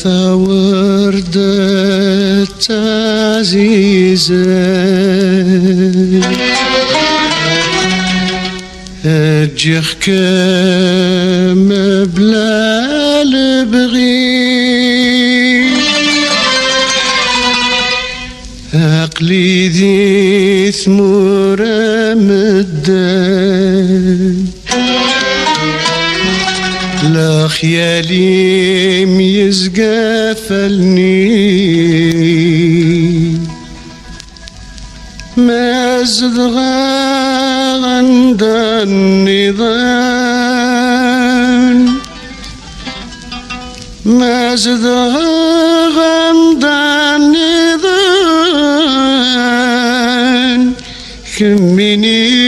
أثا وردة عزيزة أجيخ كما بلا البغي عقلي ذي ثمور مدان لا خيالي ميزقفلني ما زدغا عند النضال ما زدغا عند النضال كمني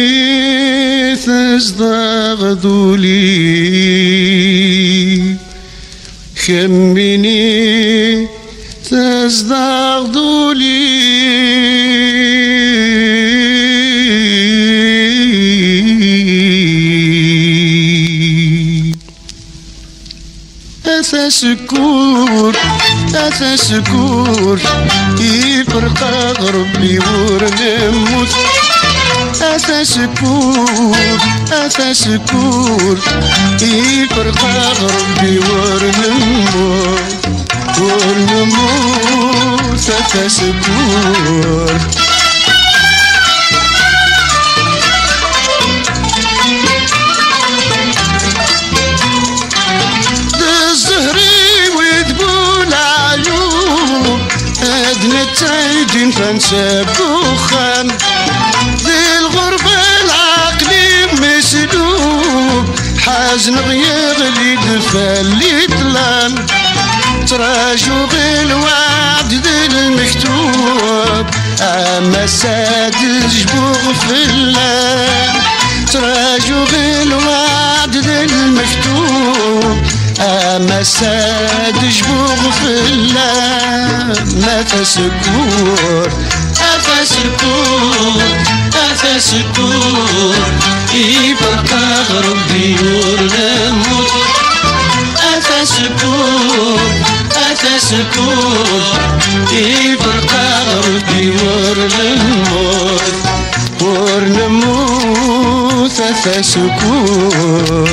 تزدغ ذولي كمني تزدغ ذولي أثا سكور أثا سكور يفرق ربي ورنموت أثا سكور أثا سكور يفرق ربي ورنموت ورنموت أثا سكور تايدين فانساب دخان ذي الغربة العقلي مسلوب حازن غيغلي دفالي طلان تراجو بالوعد ذي المكتوب أما ساد جبوغ فلان تراجو بالوعد ذي المكتوب أما ساد جبوغ فلان أثا سكور أثا سكور أثا سكور يفرق ربي ورنموت أثا سكور أثا سكور يفرق ربي ورنموت ورنموت أثا سكور